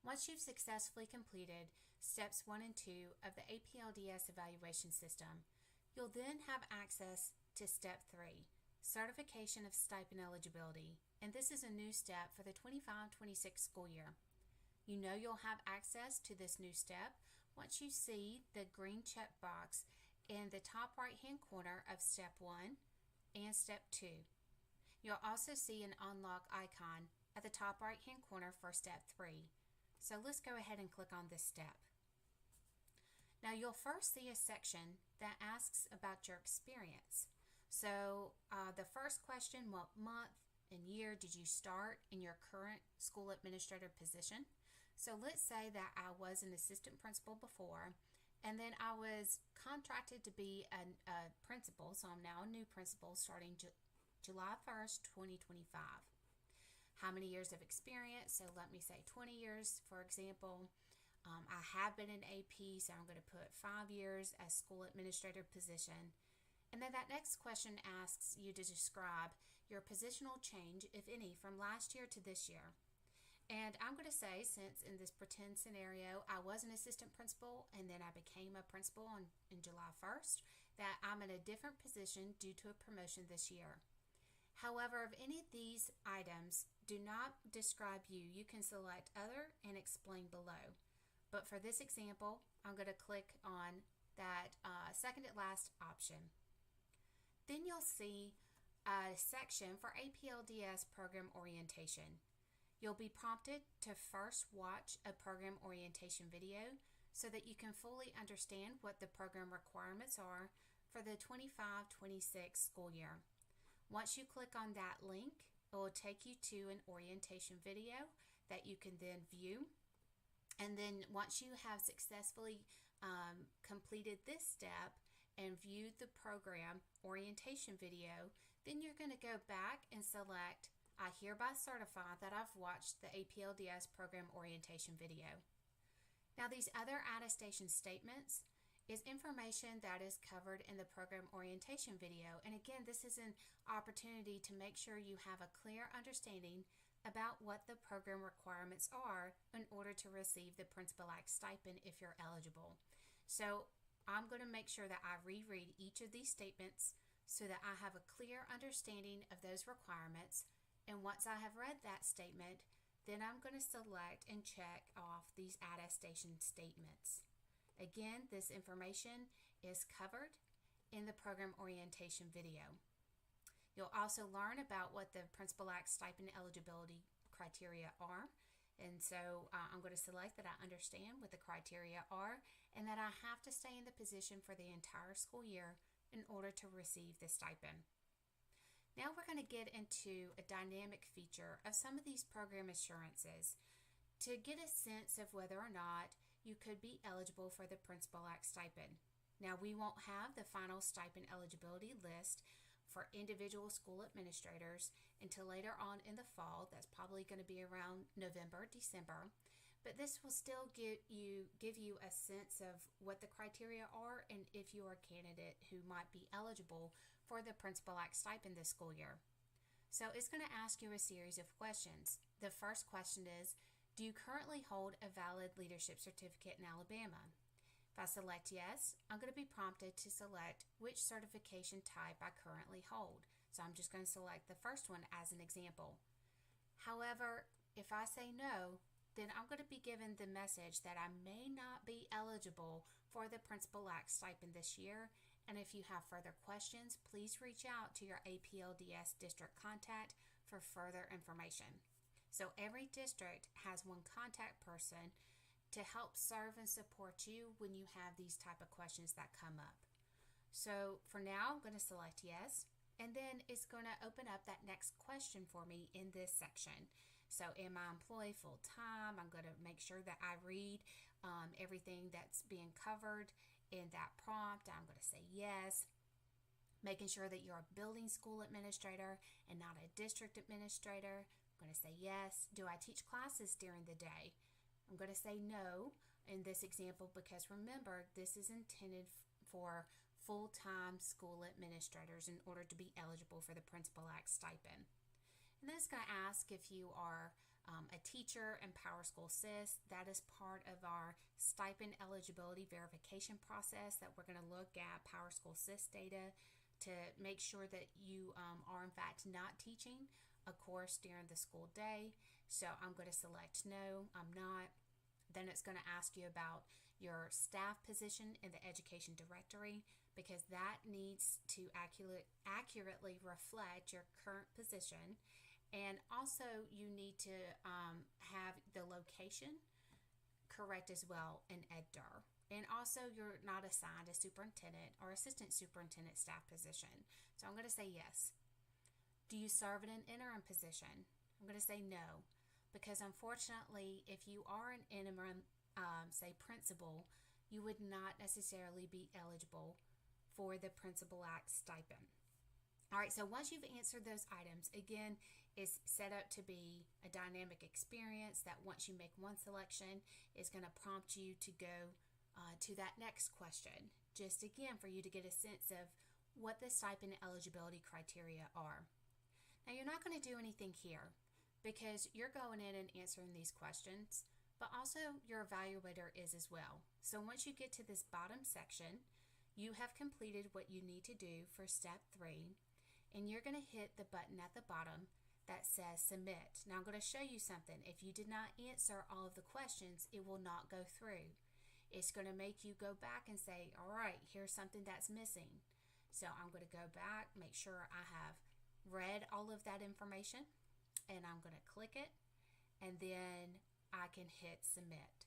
Once you've successfully completed steps 1 and 2 of the APLDS evaluation system, you'll then have access to step 3, certification of stipend eligibility, and this is a new step for the 25-26 school year. You know you'll have access to this new step once you see the green check box in the top right hand corner of step 1 and step 2. You'll also see an unlock icon at the top right hand corner for step 3. So let's go ahead and click on this step. Now you'll first see a section that asks about your experience. So the first question, what month and year did you start in your current school administrator position? So let's say that I was an assistant principal before, and then I was contracted to be a principal, so I'm now a new principal starting July 1st, 2025. How many years of experience? So let me say 20 years, for example. I have been in AP, so I'm going to put 5 years as school administrator position. And then that next question asks you to describe your positional change, if any, from last year to this year. And I'm going to say, since in this pretend scenario, I was an assistant principal and then I became a principal on July 1st, that I'm in a different position due to a promotion this year. However, if any of these items do not describe you, you can select Other and Explain below. But for this example, I'm going to click on that second to last option. Then you'll see a section for APLDS program orientation. You'll be prompted to first watch a program orientation video so that you can fully understand what the program requirements are for the 25-26 school year. Once you click on that link, it will take you to an orientation video that you can then view. And then once you have successfully completed this step and viewed the program orientation video, then you're going to go back and select I hereby certify that I've watched the APLDS program orientation video. Now these other attestation statements is information that is covered in the program orientation video. And again, this is an opportunity to make sure you have a clear understanding about what the program requirements are in order to receive the Principal-Act stipend if you're eligible. So I'm going to make sure that I reread each of these statements so that I have a clear understanding of those requirements. And once I have read that statement, then I'm going to select and check off these attestation statements. Again, this information is covered in the program orientation video. You'll also learn about what the Principal-Act stipend eligibility criteria are. And so I'm going to select that I understand what the criteria are and that I have to stay in the position for the entire school year in order to receive the stipend. Now we're going to get into a dynamic feature of some of these program assurances to get a sense of whether or not you could be eligible for the Principal-Act stipend. Now we won't have the final stipend eligibility list for individual school administrators until later on in the fall. That's probably going to be around November, December. But this will still give you a sense of what the criteria are and if you are a candidate who might be eligible for the Principal-Act stipend this school year. So it's going to ask you a series of questions. The first question is, do you currently hold a valid leadership certificate in Alabama? If I select yes, I'm going to be prompted to select which certification type I currently hold. So I'm just going to select the first one as an example. However, if I say no, then I'm going to be given the message that I may not be eligible for the Principal-Act stipend this year. And if you have further questions, please reach out to your APLDS district contact for further information. So every district has one contact person to help serve and support you when you have these type of questions that come up. So for now, I'm going to select yes, and then it's going to open up that next question for me in this section. So am I employed full-time? I'm going to make sure that I read everything that's being covered in that prompt. I'm going to say yes. Making sure that you're a building school administrator and not a district administrator. I'm going to say yes. Do I teach classes during the day? I'm going to say no in this example because remember, this is intended for full-time school administrators in order to be eligible for the Principal-Act stipend. And then it's going to ask if you are a teacher in PowerSchool SIS. That is part of our stipend eligibility verification process that we're going to look at PowerSchool SIS data to make sure that you are in fact not teaching a course during the school day. So I'm going to select no, I'm not. Then it's going to ask you about your staff position in the education directory, because that needs to accurately reflect your current position. And also you need to have the location correct as well in EdDir. And also you're not assigned a superintendent or assistant superintendent staff position. So I'm going to say yes. Do you serve in an interim position? I'm going to say no, because unfortunately if you are an interim, say principal, you would not necessarily be eligible for the Principal Act stipend. All right, so once you've answered those items, again, it's set up to be a dynamic experience that once you make one selection, is going to prompt you to go to that next question, just again for you to get a sense of what the stipend eligibility criteria are. Now, you're not going to do anything here because you're going in and answering these questions, but also your evaluator is as well. So once you get to this bottom section, you have completed what you need to do for step 3, and you're going to hit the button at the bottom that says submit. Now I'm going to show you something. If you did not answer all of the questions, it will not go through. It's going to make you go back and say, all right, here's something that's missing. So I'm going to go back, make sure I have read all of that information, and I'm going to click it, and then I can hit submit.